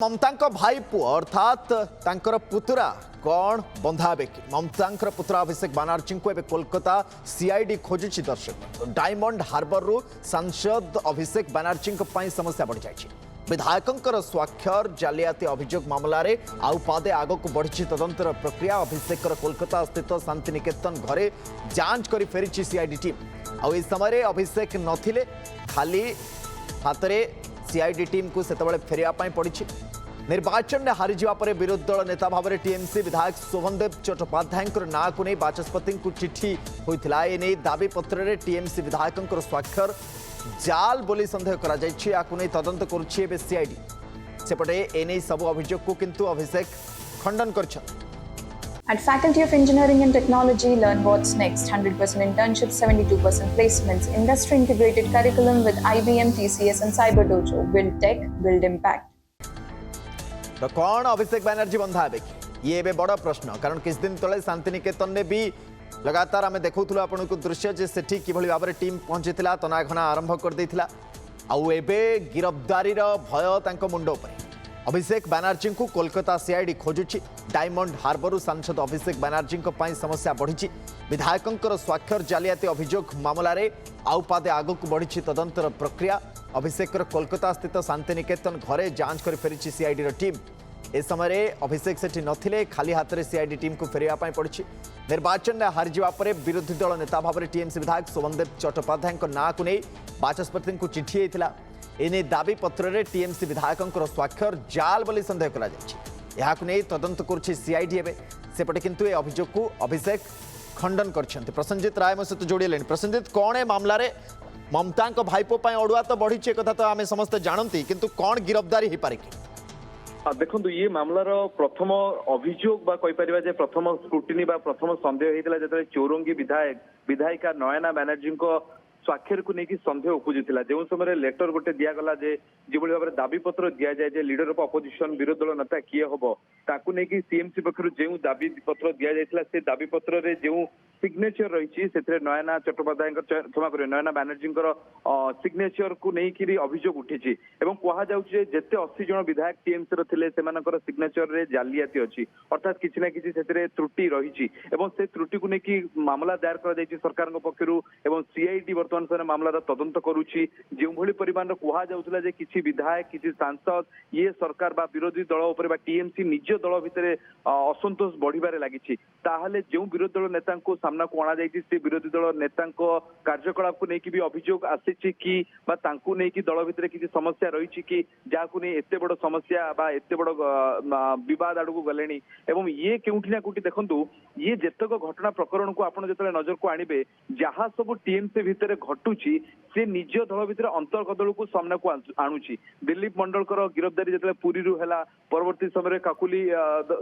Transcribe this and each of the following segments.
ममता भाई पुओ अर्थात तांकर पुतुरा कौन बंधा कि ममता पुतुरा अभिषेक बानर्जी को एवं कोलकाता सीआईडी खोजुची दर्शक डायमंड हार्बर रु सांसद अभिषेक बानर्जी समस्या बढ़ी जाए विधायकों स्वाक्षर जालियाती अभियोग मामलें आउ पादे आग को बढ़ी तदंतर प्रक्रिया अभिषेक कोलकाता स्थित शांतिनिकेतन घरे जांच कर फेरी सीआईडी टीम आउ समय अभिषेक नथिले खाली हाथ में सीआईडी टीम को सेतबेले फेरिया पड़ी निर्वाचन में हारीजा पर विरोधी दल नेता भाव में टीएमसी विधायक शोभनदेव चट्टोपाध्याय ना को नहीं बाचस्पति को चिठी होता है दाबी पत्र में टीएमसी विधायकों स्वाक्षर जाल बोली संदेह कर तदंत कर सीआईडी सेपटे एने सब अभियोग को किंतु अभिषेक खंडन कर At Faculty of Engineering and Technology, learn what's next. 100% internships, 72% placements, industry-integrated curriculum with IBM, TCS and Cyber Dojo. Build tech, build impact. तो कौन अभिषेक बनर्जी बंधा है ये बे बड़ प्रश्न कारण किस दिन तले शांतिनिकेतन ने भी लगातार आम देखुलू आपन को दृश्य जे सेठी कि भाव में टीम पहुंची तनाघना आरंभ कर देथिला आउ एबे गिरफ्तारी भय तांको मुंड उपर अभिषेक बानर्जी को कोलकाता सीआईडी खोजुची डायमंड हार्बर सांसद अभिषेक बानर्जी समस्या बढ़ी विधायकों स्वाक्षर जालियाती अभियोग मामलें आउ पादे आग को बढ़ी तदंतर प्रक्रिया अभिषेक कोलकाता स्थित शांतिनिकेतन घरे जांच कर फेरी सीआईडी टीम ए समय अभिषेक सेठी नथिले खाली हाथ में सीआईडी टीम को फेरिया पड़ी निर्वाचन में हारीजा पर विरोधी दल नेता भाव में टीएमसी विधायक शोभनदेव चट्टोपाध्याय ना को नहीं बाचस्पति को चिठी होता एने दाबी पत्र में टीएमसी विधायकों स्वाक्षर जाल बोली संदेह कर तदंत कर सीआईडी सेपटे किंतु ए अभियोग को अभिषेक खंडन कर प्रसन्नजित राय मो सहित जोड़े प्रसन्नजित कौन ए मामलें ममता भाईपो अड़ुआ तो बढ़ी कथा तो आम समस्ते जानती किंतु कौन गिरफ्तारी हो पारे कि देखो ये मामलार प्रथम अभियोग प्रथम स्क्रुटिनी प्रथम संदेह होता जो चौरंगी विधायिका नयना बानर्जी स्वाक्षर को लेकिन संदेह उपजुला जो समय लेटर गोटे दिगला जो भाव में दाबी पत्र दि जाए लीडर ऑफ अपोजिशन विरोधी दल नेता किए हम ताकू नहीं सीएमसी पक्षर जो दाबी पत्र दि जाता से दाबी पत्र में जो सिग्नेचर रही नयना चट्टोपाध्याय क्षमा कर नयना बानर्जी सिग्नेचर को लेकिन अभियोग उठी कहुचे जिते 80 जन विधायक टीएमसी थे सिग्नेचर रे जालियाती अच्छी अर्थात किसी ना किसी त्रुटि रही से त्रुटि को लेकिन मामला दायर कर सरकार पक्षर सीआईडी बर्तमान समय मामलार तदंत करुच्ची जो भली परिमाण कहुला किसी विधायक किसी सांसद ये सरकार बा विरोधी दल उपर टीएमसी निज दल भितर असंतोष बढ़िबारे लागिछि ताहले जो विरोधी दल नेता को सामना को अणा जाइछि से विरोधी दल नेता कार्यकलाप को लेकिन भी अभियोग आसी कि दल भितर किसी समस्या रही कि जहाँ नहीं एत बड़ समस्या बा एत बड़ विवाद आड़ को गले एवं ये केउठी ना कोठी देखंतु ये जेतक घटना प्रकरण को आपण जतले नजर को आनिबे जहाँ सब टीएमसी भितर घटुची से निज दल भितर अंतर्गदल को सामना को आणुची दिलीप मंडलकर गिरफ्तारी जिते पुरी है परवर्ती समय काकुली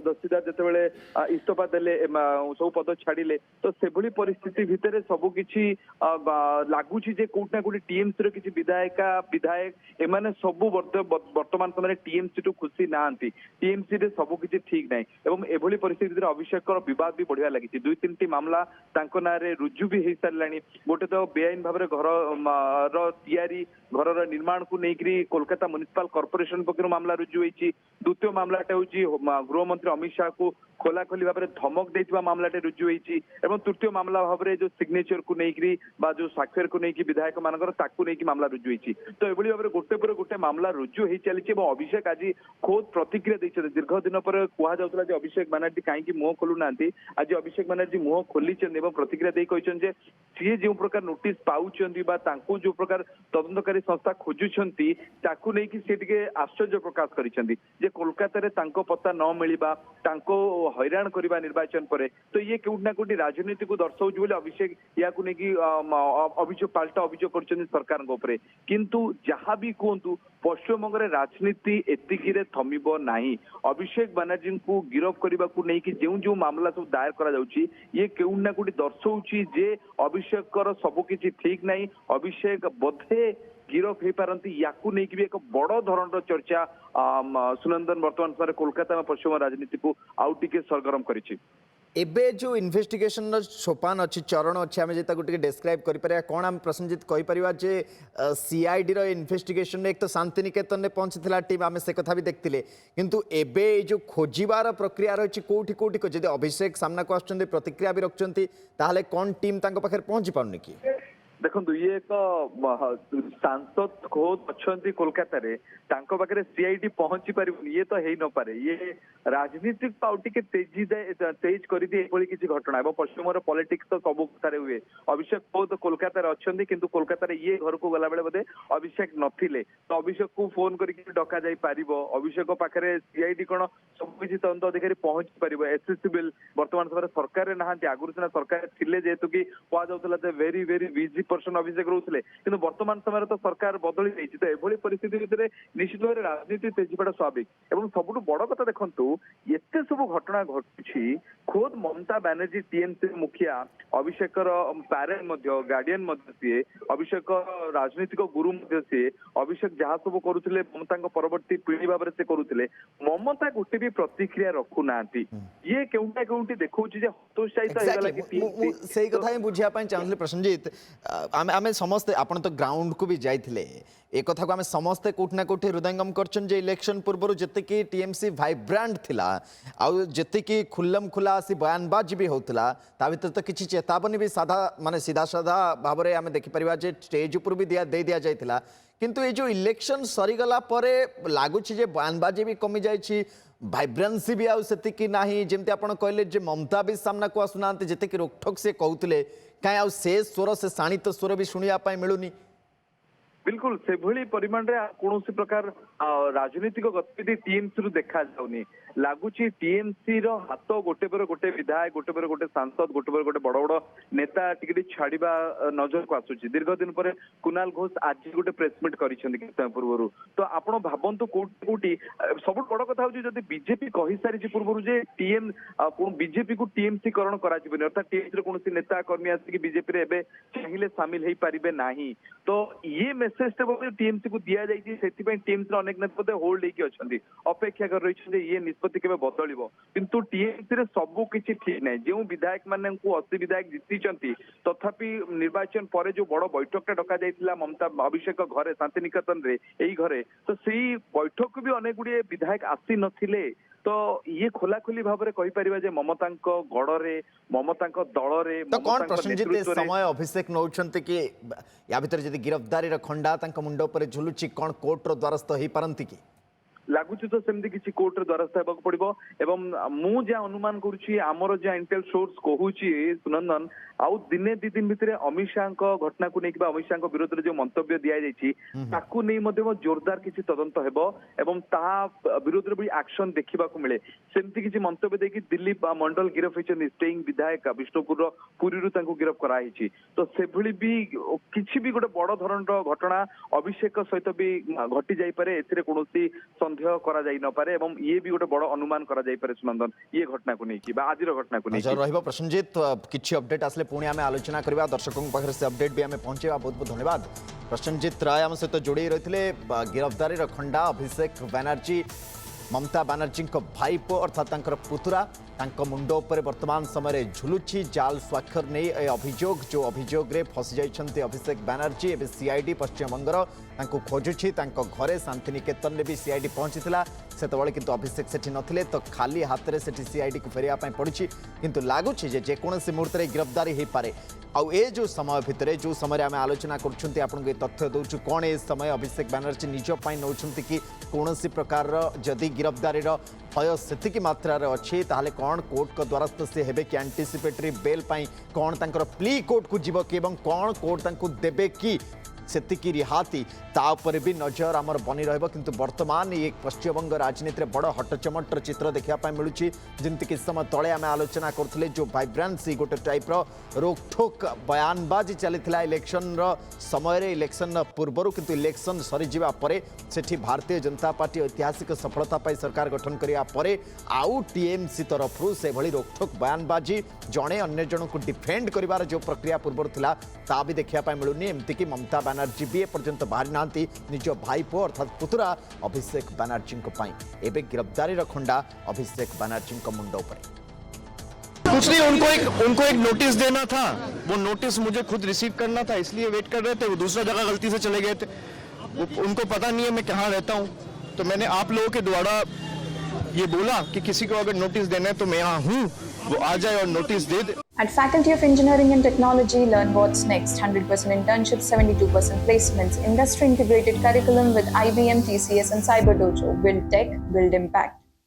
दस्तीदार जितेबाला इस्तीफा देले सब पद छाड़िले तो से परिस्थिति भितर सबकि लगुच कोटना कोटी टीएमसी रो किसी विधायक एमाने सबू वर्तमान समय टीएमसी टू खुशी नांती टीएमसी रे सबकि ठीक ना एवं एभली परिस्थिति अभिषेक विवाद भी बढ़िया लगी 2-3टी मामला ना रुजु भी हो सारा गोटे तो बेआईन भाव में घर घर निर्माण को लेकर कोलकाता म्युनिसिपल कॉर्पोरेशन पक्ष मामला रुजु होती द्वितीय मामलाटा हूँ गृहमंत्री अमित शाह को खोलाखोली भाव में धमक देता मामलाटे रुजु होती तृतीय मामला भाव में जो सिग्नेचर को लेकर जो स्वाक्षर को लेकिन विधायक मानक मामला रुजु होती तो यह भाव में गोटे पर गोटे मामला रुजु हो चली अभिषेक आज खोद प्रतिक्रिया देखते दीर्घ दिन पर कहला अभिषेक बानर्जी कहीं मुह खोलू ना आज अभिषेक बानर्जी मुह खोली प्रतिक्रिया दे कहते सी जो प्रकार नोटिस पाँच जो प्रकार तदंतकारी संस्था खोजुंट ताकू नहीं सी आश्चर्य प्रकाश कर कोलकाता पता न मिलवा हैरान करवा निर्वाचन पर तो ये कौटी ना कौटी राजनीति को दर्शाऊँ अभिषेक या अभियोग पाल्टा अभियोग कर सरकार किंतु जहाँ भी कहतु पश्चिमबंग राजनीति एतिकी थमिब ना अभिषेक बानर्जी को गिरफ्त करने को लेकिन जो मामला सब दायर कर ये कौटी ना कौटी दर्शाऊँ जे अभिषेक सबकि ठीक ना अभिषेक बोधे गिरफ हो पारती या एक बड़ धरण चर्चा सुनंदन वर्तमान समय कोलकाता में पश्चिम राजनीति को आउ टिके सरगरम करिछि। एबे जो इन्वेस्टिगेशन सोपान अच्छी चरण अच्छे आम जो डेस्क्राइब कर कौन आम प्रसन्नजित कहीपर जे सीआईडी रो इन्वेस्टिगेशन एक तो शांतिनिकेतन में पहुंची टीम आम से कथा भी देखते किंतु एबे जो खोजार प्रक्रिया रही कौटी कौटी जब अभिषेक सामना को आसुच्चंती प्रतिक्रिया भी रखुच्चंती ताहले कौन टीम तांको पाखरे पहुंची पारुनी कि देखो ये एक सांसद खोद अच्छा कोलकाता रे तांको पाखरे सीआईडी पहुंची पारिबनी ये तो हेई न पारे ये राजनीतिक आउटी के तेज कर दिए एभली किसी घटना एवं पश्चिमर पॉलिटिक्स तो सब कथारे हुए अभिषेक खोद कोलकाता रे अछंती किंतु कोलकाता रे ये घर को गला बेले बोधे अभिषेक नथिले तो अभिषेक को फोन करके डका जाई पारिबो अभिषेक पाखरे सीआईडी कोन सब किसी तदंत अधिकारी पहुंची पारिबो एसेसिबल वर्तमान समय सरकार रे नहांती आगुर सिना सरकार थिले जेतु कि पा जाउतला जे वेरी वेरी बिजी पर्सन अभिषेक रोले किंतु वर्तमान समय तो सरकार बदली जाइए तो एभली परिस्थिति भितर निश्चित भाव राजनीति तेजीपा स्वाभाविक एवं सबुठ बड़ कथा देखु एते सब घटना घटुची खोद ममता बानर्जी टीएमसी मुखिया अभिषेक पैरेंट गार्डियन सी अभिषेक राजनीतिक गुरु सी अभिषेक जहाँ सब करुले ममता परवर्ती पीढ़ी भाव से करुले ममता गोटे भी प्रतिक्रिया रखु ना ये केउटा केउटी देखौछि जे हतोत्साहित सही कथा ही बुझिया पाई चाहले प्रसन्नजित आमे समस्ते आपण तो ग्राउंड को भी जाइथिले ए कथा को आमे समस्ते कोठना कोठी हृदयंगम करछन जे इलेक्शन पूर्व जते कि टीएमसी वाइब्रेंट थिला आ जते कि खुल्लम खुला आसी बयानबाजी भी होतला ता भीतर तो किछि चेतावनी भी साधा माने सीधा साधा भाव रे आमे देखि परिबा जे स्टेज ऊपर भी दिया जाइथिला किंतु ये जो इलेक्शन सरीगला परे लागुछि जे बयानबाजी भी कमी जाइछि भाइब्रेंसी भी आती ना जमी आप कहले जे ममता भी सामना को आसुना जिते कि रोकठोक से कहते कहीं आउ से स्वर से शाणित स्वर भी शुणा मिलूनी बिल्कुल से भली परिमाण रे कौन प्रकार राजनीतिक गतिविधि टीएमसी रु देखा जाउनी लगुच टीएमसी रो हाथ गोटे पर गोटे विधायक गोटे पर गोटे सांसद गोटे पर गोटे बड़ बड़ नेता टिके छाड़ा नजर को आसुची दीर्घ दिन पर कुणाल घोष आज गोटे प्रेसमिट कर पूर्व तो आपण भावतु कोटी कोटी सब बड़ कथा हूँ जब बीजेपी कही सारी पूर्व जे टीएम बीजेपी को टीएमसी करण करा अर्थात टीएमसी कौन नेता कर्मी आसिक बीजेपी रे चाहिए सामिल हो पारे ना तो ये मेसेज टीएमसी को दि जाए टीएमसी अनेक नेता होल्ड होकर अपेक्षा कर रही ये निष्पत्ति केबे बदलिबो किंतु टीएमसी रे सब किछि ठीक नै जो विधायक माने को 80 विधायक जितिचंती तथापि निर्वाचन परे जो बड़ बैठकटा डका जाइतिला ममता अभिषेक घरे शांतिनिकेतन रे एई घरे तो सेही बैठक भी अनेक गुडी विधायक आसी नथिले तो ये खोला खोली भाव में कहि परिबा जे ममतांक गड़रे ममतांक दलरे तो कौन प्रसन्नजित समय अभिषेक नौछंती कि या भीतर जदि गिरफ्तारी रो खंडा तांक मुंड ऊपर झुलुची कोन कोर्ट रो द्वारस्थ होई पारंती कि लगुच तो सेमती किसी कोर्ट द्वारस्थ होगा पड़ो एवं मु जहाँ अनुमान करुच्ची आमर जहाँ इंटेल सोर्स कहूची सुनंदन आउ दिने दी दिन भितर अमित शाह घटना को लेकिन अमित शाह विरोध में जो मंतव्य दि जाइए जोरदार किसी तदंत हेबो एवं ता विरोध में भी एक्शन देखा मिले सेमती किसी मंतव्य देखिए दिलीप मंडल गिरफ होती स्टेइंग विधायक विष्णुपुर पुरी गिरफ कराई तो से भी किसी भी गोटे बड़ धरण घटना अभिषेक सहित भी घटी जापे कौन संदेह करा जाई न पारे एवं ये भी गोटे बड़ अनुमान करा जाई पारे सुनंदन ये घटना को लेकिन आज घटना को लेकिन रहिबो प्रसन्नजित किछि अपडेट आसले पुणी आम आलोचना करवा दर्शकों पाखे से अपडेट भी आम पहुंचेगा बहुत बहुत धन्यवाद प्रसन्नजित राय आम सहित जोड़ी रही गिरफ्तारी खंडा अभिषेक बानर्जी ममता बानर्जी भाईपो अर्थात पुतुरा मुंड उपर वर्तमान समय झुलुची जाल स्वाक्षर नहीं अभियोग जो अभियोग रे फसी जाइछन्ति अभिषेक बानर्जी एवं सीआईडी पश्चिमबंगर खोजुची घरे शांतिनिकेतन में भी सीआईडी पहुंची सेतबले किंतु अभिषेक सेठी नथिले तो खाली हाथ में सेठी सीआईडी को फेरिया पड़ी किंतु लगुच जेकोसी मुहूर्त गिरफ्तारी हो पारे आउ ए जो समय भितर जो समय आम आलोचना कर आपको तथ्य दौचु कौन ए समय अभिषेक बानर्जी निजपाई नौ कि कौन प्रकार जदि गिरफ्तारी भय से मात्रा अच्छी ताहले कौन कोर्ट को द्वारस्थ से हेबे कि एंटीसिपेटरी बेल पाई कौन तांकर प्ली कोर्ट को जीव कि कौन कोर्ट तांको देबे कि सेतिकी रिहाती तापर भी नजर आमर बनी रहिबो किंतु वर्तमान ये पश्चिमबंग राजनीति में बड़ हटचमटर चित्र देखा मिलूँ जमती कि समय तले आम आलोचना करते जो वाइब्रेंसी गोटे टाइप रोकठोक बयानबाजी चली इलेक्शन समय इलेक्शन पूर्वर किंतु इलेक्शन सरीजा सेठी भारतीय जनता पार्टी ऐतिहासिक सफलता पाई सरकार गठन करने आउ टीएमसी तरफ से भली रोकठोक बयानबाजी जड़े अन्य जन को डिफेंड कर जो प्रक्रिया पूर्वर था ता भी देखा मिलूनी एमती ममता बानर्जी भी एपर्यंत बाहरी ना निज भाईपो अर्थात पुतुरा अभिषेक बानर्जी एवं गिरफ्तारी खंडा अभिषेक बानर्जी मुंड उपर कुछ नहीं, उनको एक नोटिस देना था, वो नोटिस मुझे खुद रिसीव करना था, इसलिए वेट कर रहे थे। वो दूसरा जगह गलती से चले गए थे, उनको पता नहीं है मैं कहाँ रहता हूँ, तो मैंने आप लोगों के द्वारा ये बोला कि किसी को अगर नोटिस देना है तो मैं यहाँ हूँ, वो आ जाए और notice they they. At Faculty of Engineering and Technology, learn what's next. 100% internships, 72% placements, industry integrated curriculum with IBM, TCS and Cyber Dojo. Build tech, build impact.